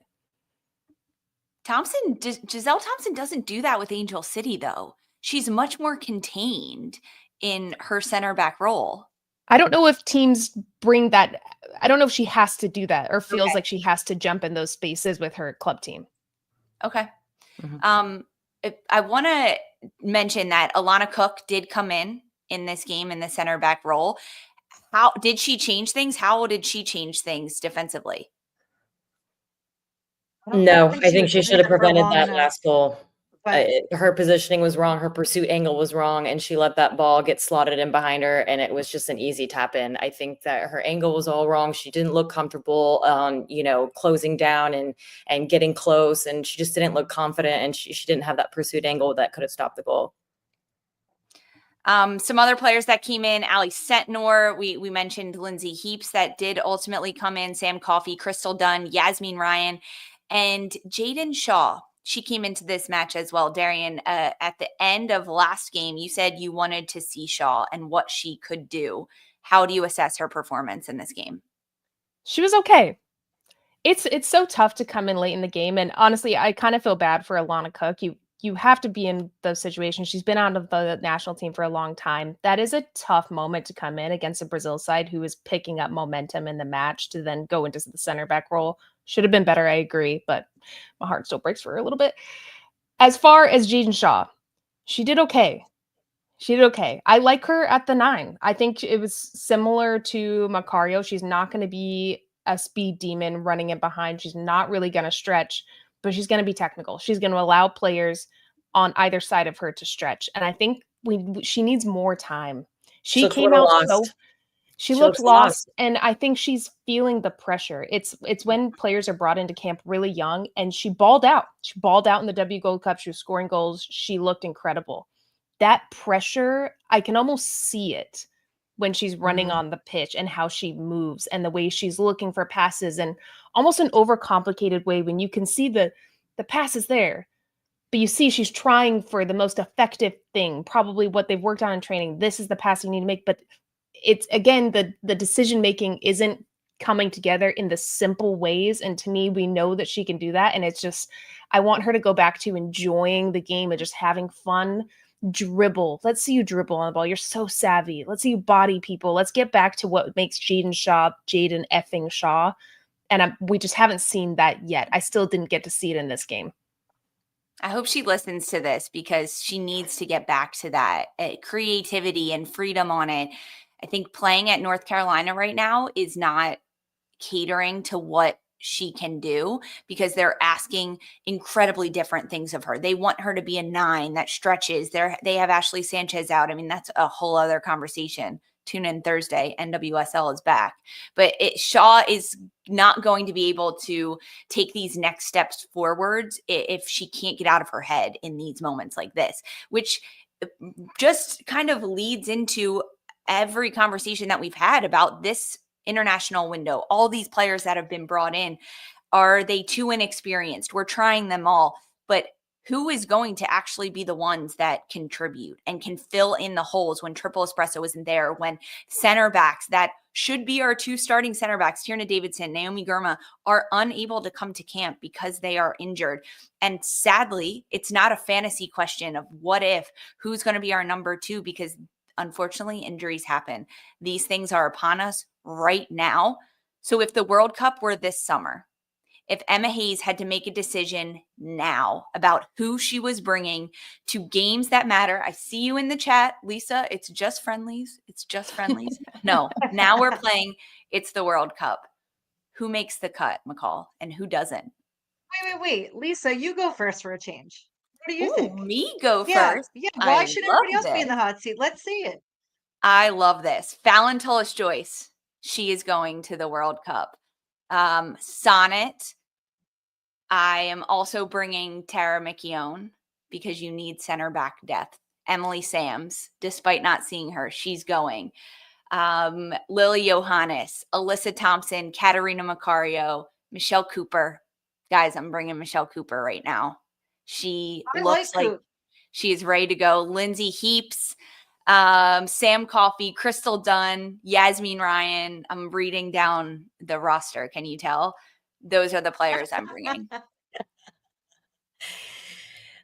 Giselle Thompson doesn't do that with Angel City, though. She's much more contained in her center back role. I don't know if teams bring that. I don't know if she has to do that or feels like she has to jump in those spaces with her club team. Okay. I want to mention that Alana Cook did come in this game in the center back role. How did she change things? How did she change things defensively? No, I think she should have prevented that enough. last goal. But Her positioning was wrong. Her pursuit angle was wrong, and she let that ball get slotted in behind her, and it was just an easy tap in. I think that her angle was all wrong. She didn't look comfortable on, closing down and getting close, and she just didn't look confident, and she didn't have that pursuit angle that could have stopped the goal. Some other players that came in, Ali Setnor, we mentioned Lindsay Heaps that did ultimately come in, Sam Coffey, Crystal Dunn, Yasmin Ryan, and Jaedyn Shaw. She came into this match as well. Darian, at the end of last game, you said you wanted to see Shaw and what she could do. How do you assess her performance in this game? She was okay. It's so tough to come in late in the game. And honestly, I kind of feel bad for Alana Cook. You have to be in those situations. She's been out of the national team for a long time. That is a tough moment to come in against a Brazil side who is picking up momentum in the match to then go into the center back role. Should have been better, I agree, but my heart still breaks for her a little bit. As far as Jaedyn Shaw, she did okay. She did okay. I like her at the 9. I think it was similar to Macario. She's not going to be a speed demon running in behind. She's not really going to stretch, but she's going to be technical. She's going to allow players on either side of her to stretch. And I think she needs more time. She came out lost. She looked lost, and I think she's feeling the pressure. It's when players are brought into camp really young, and she balled out. She balled out in the W Gold Cup. She was scoring goals. She looked incredible. That pressure, I can almost see it when she's running on the pitch and how she moves and the way she's looking for passes and almost an overcomplicated way when you can see the pass is there, but you see she's trying for the most effective thing, probably what they've worked on in training. This is the pass you need to make, but it's again, the decision-making isn't coming together in the simple ways. And to me, we know that she can do that. And it's just, I want her to go back to enjoying the game and just having fun. Dribble. Let's see you dribble on the ball. You're so savvy. Let's see you body people. Let's get back to what makes Jaedyn effing Shaw. And we just haven't seen that yet. I still didn't get to see it in this game. I hope she listens to this because she needs to get back to that creativity and freedom on it. I think playing at North Carolina right now is not catering to what she can do because they're asking incredibly different things of her. They want her to be a 9 that stretches. They have Ashley Sanchez out. I mean, that's a whole other conversation. Tune in Thursday. NWSL is back. But Shaw is not going to be able to take these next steps forwards if she can't get out of her head in these moments like this, which just kind of leads into every conversation that we've had about this international window. All these players that have been brought in, are they too inexperienced? We're trying them all, but who is going to actually be the ones that contribute and can fill in the holes when Triple Espresso isn't there, when center backs that should be our 2 starting center backs, Tierna Davidson, Naomi Girma, are unable to come to camp because they are injured. And sadly, it's not a fantasy question of what if, who's going to be our number 2, because unfortunately, injuries happen. These things are upon us right now. So if the World Cup were this summer, if Emma Hayes had to make a decision now about who she was bringing to games that matter. I see you in the chat, Lisa. It's just friendlies. It's just friendlies. No, now we're playing. It's the World Cup. Who makes the cut, McCall, and who doesn't? Wait. Lisa, you go first for a change. What do you Ooh, think? me go Yeah, first. yeah. I Why should everybody love else be in the this. hot seat? Let's see it. I love this. Fallon Tullis-Joyce. She is going to the World Cup. Sonnet. I am also bringing Tara McKeown because you need center back depth. Emily Sams, despite not seeing her, she's going. Lily Johannes, Alyssa Thompson, Katarina Macario, Michelle Cooper. Guys, I'm bringing Michelle Cooper right now. She looks like she is ready to go. Lindsay Heaps, Sam Coffey, Crystal Dunn, Yasmin Ryan. I'm reading down the roster. Can you tell? Those are the players I'm bringing.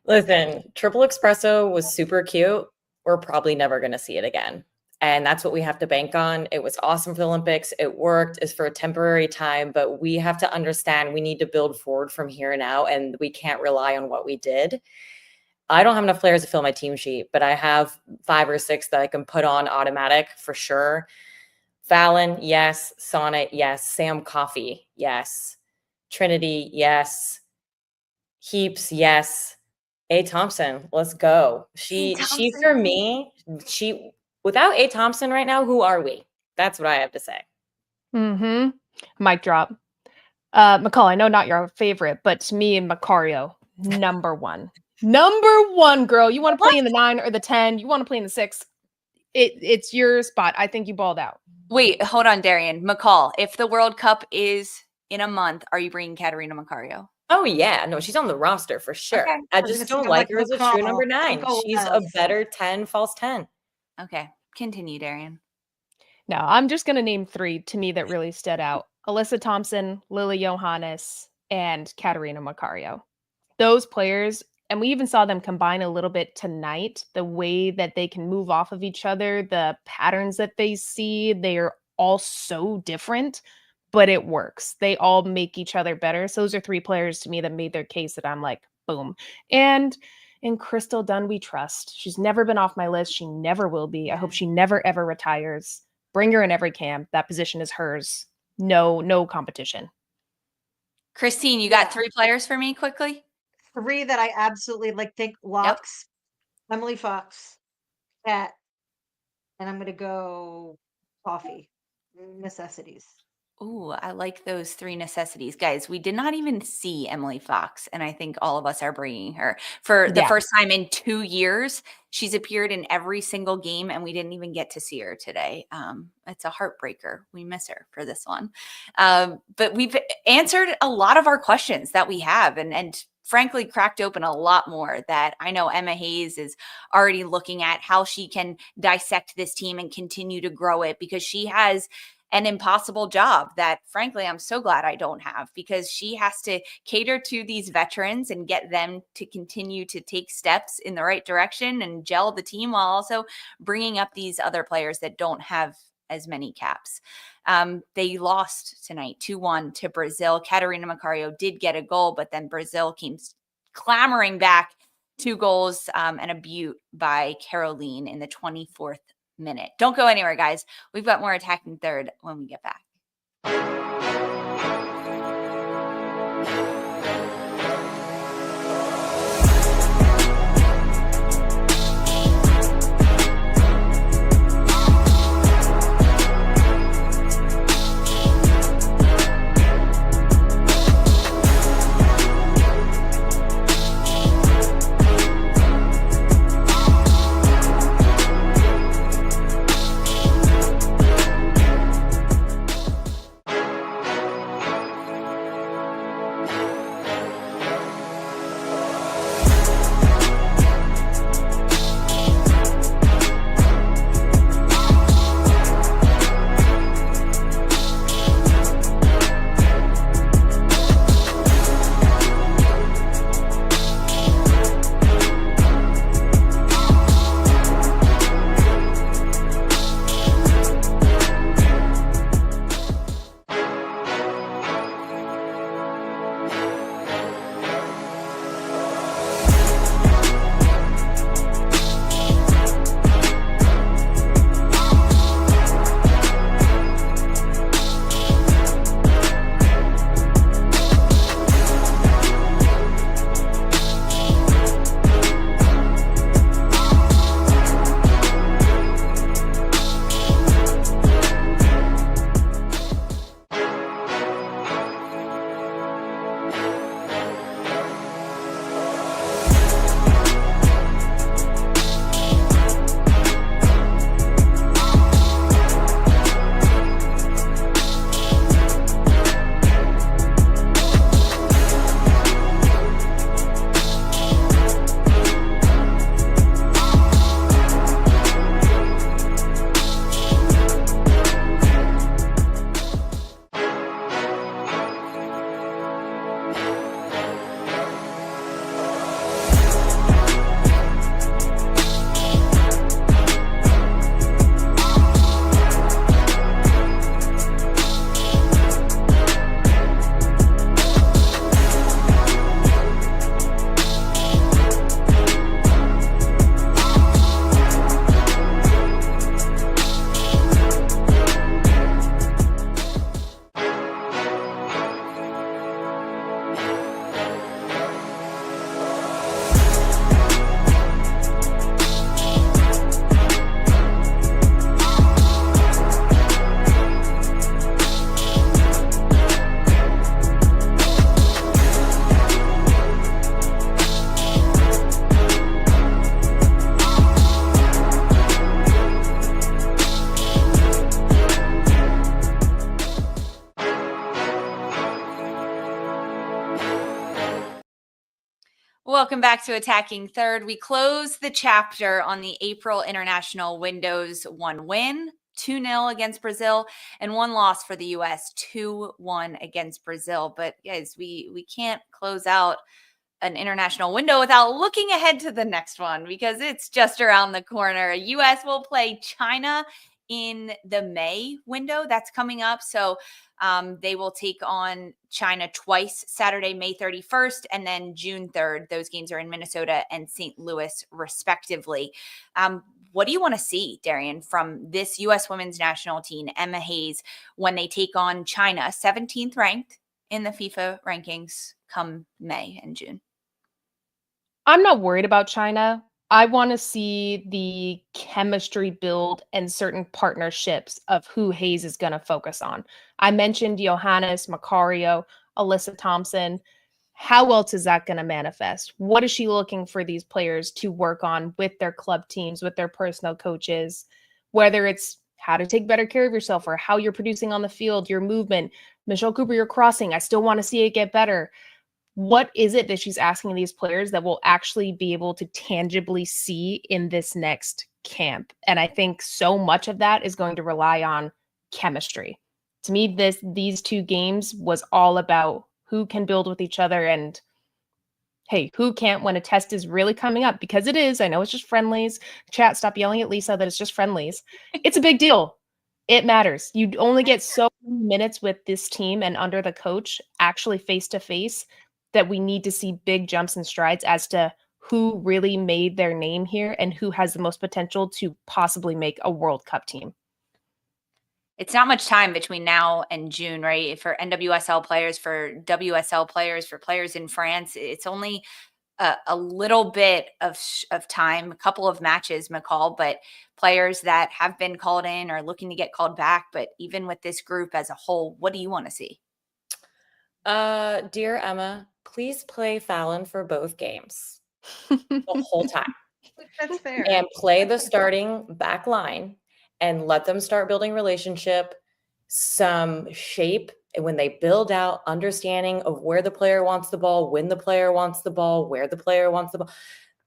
Listen, Triple Espresso was super cute. We're probably never going to see it again. And that's what we have to bank on. It was awesome for the Olympics. It worked. It's for a temporary time, but we have to understand we need to build forward from here now, and we can't rely on what we did. I don't have enough players to fill my team sheet, but I have 5 or 6 that I can put on automatic for sure. Fallon, yes. Sonnet, yes. Sam Coffey, yes. Trinity, yes. Heaps, yes. A. Thompson, let's go. She for me, without A. Thompson right now, who are we? That's what I have to say. Mic drop. McCall, I know not your favorite, but to me and Macario, number one. Number one, girl. You want to play in the 9 or the 10? You want to play in the 6? It's your spot. I think you balled out. Wait, hold on, Darian. McCall, if the World Cup is in a month, are you bringing Katarina Macario? Oh, yeah. No, she's on the roster for sure. Okay. I just don't like her as a true number 9. She's a better 10, false 10. Okay. Continue, Darian. No, I'm just going to name 3 to me that really stood out. Alyssa Thompson, Lily Johannes, and Katarina Macario. Those players, and we even saw them combine a little bit tonight, the way that they can move off of each other, the patterns that they see, they are all so different, but it works. They all make each other better. So those are 3 players to me that made their case that I'm like, boom. And in Crystal Dunn, we trust. She's never been off my list. She never will be. I hope she never, ever retires. Bring her in every camp. That position is hers. No competition. Christine, you got 3 players for me quickly? 3 that I absolutely think locks. Yep. Emily Fox, Kat, and I'm going to go Coffee. Necessities. Ooh, I like those 3 necessities. Guys, we did not even see Emily Fox, and I think all of us are bringing her. For the first time in 2 years, she's appeared in every single game, and we didn't even get to see her today. It's a heartbreaker. We miss her for this one. But we've answered a lot of our questions that we have, and frankly cracked open a lot more that I know Emma Hayes is already looking at how she can dissect this team and continue to grow it, because she has an impossible job that frankly I'm so glad I don't have, because she has to cater to these veterans and get them to continue to take steps in the right direction and gel the team, while also bringing up these other players that don't have as many caps. They lost tonight 2-1 to Brazil. Katarina Macario did get a goal, but then Brazil came clamoring back, 2 goals and a butte by Caroline in the 24th minute. Don't go anywhere, guys. We've got more Attacking Third when we get back. Welcome back to Attacking Third. We close the chapter on the April international windows. 1 win, 2-0 against Brazil, and 1 loss for the U.S., 2-1 against Brazil. But guys, we can't close out an international window without looking ahead to the next one, because it's just around the corner. U.S. will play China in the May window that's coming up. So they will take on China twice, Saturday, May 31st, and then June 3rd. Those games are in Minnesota and St. Louis, respectively. What do you want to see, Darian, from this U.S. women's national team, Emma Hayes, when they take on China, 17th ranked in the FIFA rankings come May and June? I'm not worried about China. I want to see the chemistry build and certain partnerships of who Hayes is going to focus on. I mentioned Johannes, Macario, Alyssa Thompson. How else is that going to manifest? What is she looking for these players to work on with their club teams, with their personal coaches, whether it's how to take better care of yourself or how you're producing on the field, your movement. Michelle Cooper, your crossing. I still want to see it get better. What is it that she's asking these players that we'll actually be able to tangibly see in this next camp? And I think so much of that is going to rely on chemistry. To me, these 2 games was all about who can build with each other and, hey, who can't when a test is really coming up, because it is. I know it's just friendlies. Chat, stop yelling at Lisa that it's just friendlies. It's a big deal. It matters. You only get so many minutes with this team and under the coach actually face to face, that we need to see big jumps and strides as to who really made their name here and who has the most potential to possibly make a World Cup team. It's not much time between now and June, right? For NWSL players, for WSL players, for players in France, it's only a little bit of time, a couple of matches, McCall, but players that have been called in or looking to get called back. But even with this group as a whole, what do you want to see? Dear Emma, please play Fallon for both games the whole time. That's fair. And play the starting back line and let them start building relationship, some shape. And when they build out understanding of where the player wants the ball, when the player wants the ball, where the player wants the ball,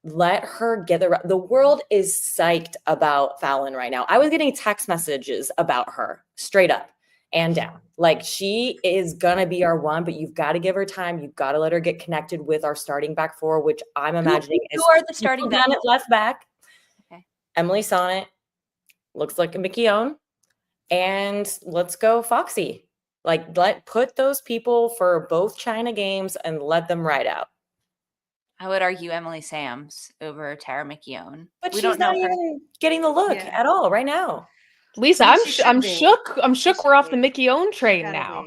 let her get the world is psyched about Fallon right now. I was getting text messages about her straight up and down. Like, she is going to be our one, but you've got to give her time. You've got to let her get connected with our starting back 4, which I'm imagining who are the starting back? Left back. Okay. Emily Sonnet looks like a McGlynn, and let's go Foxy. Like, put those people for both China games and let them ride out. I would argue Emily Sams over Tara McKeown. But she's not even getting the look at all right now. Lisa, I'm shook. I'm shook we're off the Mickey Own train now.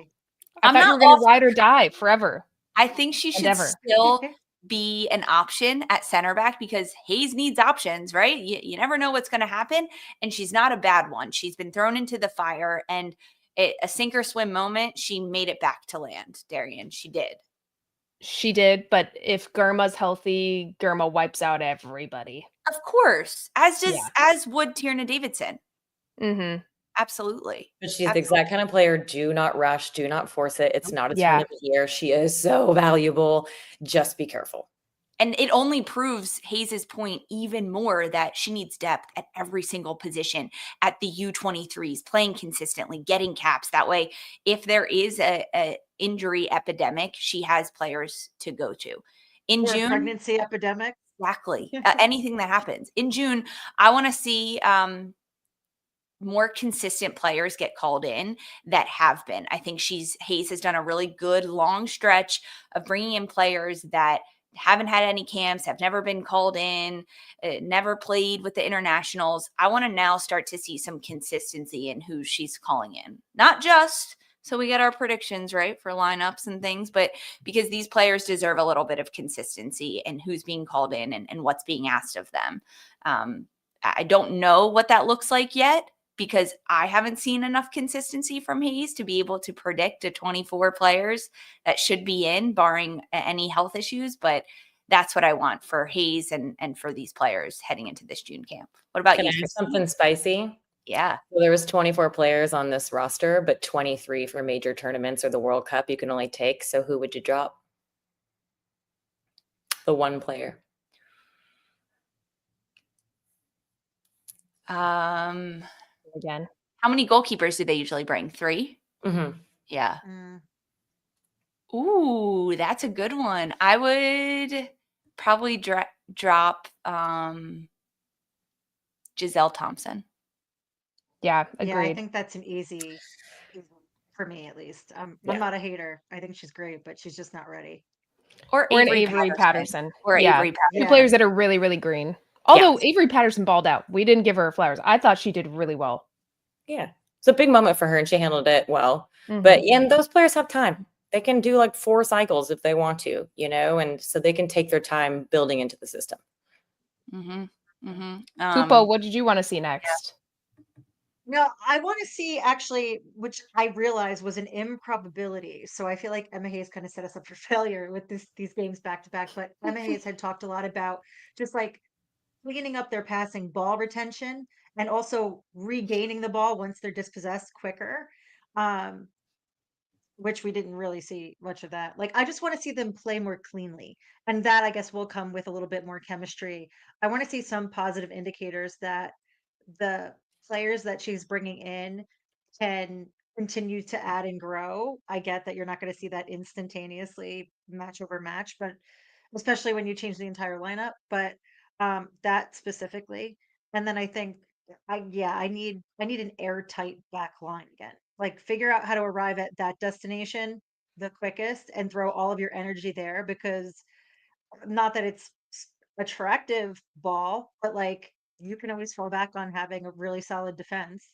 I thought you were going to ride or die forever. I think she should still be an option at center back, because Hayes needs options, right? You never know what's going to happen. And she's not a bad one. She's been thrown into the fire, and a sink or swim moment, she made it back to land, Darian. She did. She did, but if Germa's healthy, Germa wipes out everybody. Of course, as would Tierna Davidson. Mm-hmm. Absolutely. But she's the exact kind of player. Do not rush. Do not force it. It's not a tournament here. She is so valuable. Just be careful. And it only proves Hayes's point even more, that she needs depth at every single position at the U23s, playing consistently, getting caps. That way, if there is a injury epidemic, she has players to go to. In June, pregnancy epidemic. Exactly. Anything that happens. In June, I want to see more consistent players get called in that have been. I think Hayes has done a really good long stretch of bringing in players that haven't had any camps, have never been called in, never played with the internationals. I want to now start to see some consistency in who she's calling in. Not just so we get our predictions right for lineups and things, but because these players deserve a little bit of consistency in who's being called in and what's being asked of them. I don't know what that looks like yet, because I haven't seen enough consistency from Hayes to be able to predict a 24 players that should be in, barring any health issues. But that's what I want for Hayes and for these players heading into this June camp. What about you? Can I have something spicy? Yeah. So there was 24 players on this roster, but 23 for major tournaments or the World Cup you can only take. So who would you drop? the one player. Again, Again. how many goalkeepers do they usually bring? 3? Mm-hmm. Yeah. Mm. Ooh, that's a good one. I would probably drop Giselle Thompson. Yeah, Yeah, I agreed. think that's an easy for me at least. I'm Yeah. not a hater. I think she's great, but she's just not ready. Or Or an Avery Avery Patterson. Or Yeah. Avery Two Patterson. players that are really, really green. Although Avery Patterson balled out. We didn't give her flowers. I thought she did really well. Yeah. It's a big moment for her and she handled it well. Mhm. But and those players have time. They can do like 4 cycles if they want to, and so they can take their time building into the system. Cupo, what did you want to see next? No, I want to see actually, which I realized was an improbability. So I feel like Emma Hayes kind of set us up for failure with these games back to back. But Emma Hayes had talked a lot about just like cleaning up their passing ball retention and also regaining the ball once they're dispossessed quicker. Which we didn't really see much of that. Like, I just want to see them play more cleanly. And that, I guess, will come with a little bit more chemistry. I want to see some positive indicators that the players that she's bringing in can continue to add and grow. I get that you're not going to see that instantaneously match over match, but especially when you change the entire lineup, but that specifically. And then I think I need an airtight back line again. Like figure out how to arrive at that destination the quickest and throw all of your energy there because not that it's attractive ball, but like you can always fall back on having a really solid defense.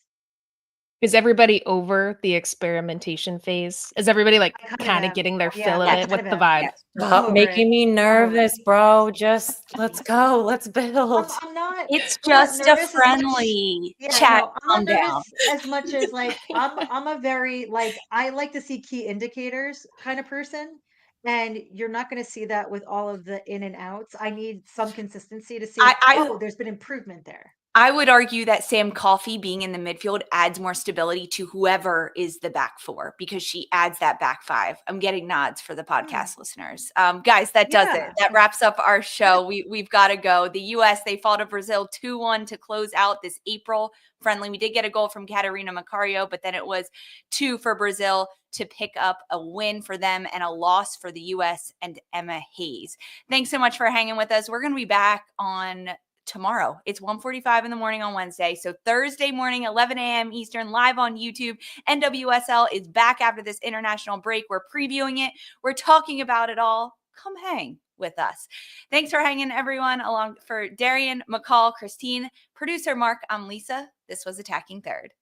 Is everybody over the experimentation phase? Is everybody like I kind of kind of am. getting their Yeah, fill of I it? kind What's of the am. vibe? Stop over making it. me I'm over nervous, it. bro. Just let's go. Let's build. I'm not It's I'm not just a nervous as much. friendly Yeah, chat. no, I'm Calm not down. nervous as much as like I'm a very like I like to see key indicators kind of person. And you're not going to see that with all of the in and outs. I need some consistency to see, I there's been improvement there. I would argue that Sam Coffey being in the midfield adds more stability to whoever is the back 4 because she adds that back 5. I'm getting nods for the podcast listeners. Guys, that does it. Yeah. That wraps up our show. We've got to go. The U.S., they fall to Brazil 2-1 to close out this April friendly. We did get a goal from Catarina Macario, but then it was 2 for Brazil to pick up a win for them and a loss for the U.S. and Emma Hayes. Thanks so much for hanging with us. We're going to be back on tomorrow. It's 1:45 in the morning on Wednesday. So Thursday morning, 11 a.m. Eastern, live on YouTube. NWSL is back after this international break. We're previewing it. We're talking about it all. Come hang with us. Thanks for hanging, everyone. Along for Darian, McCall, Christine, producer Mark, I'm Lisa. This was Attacking Third.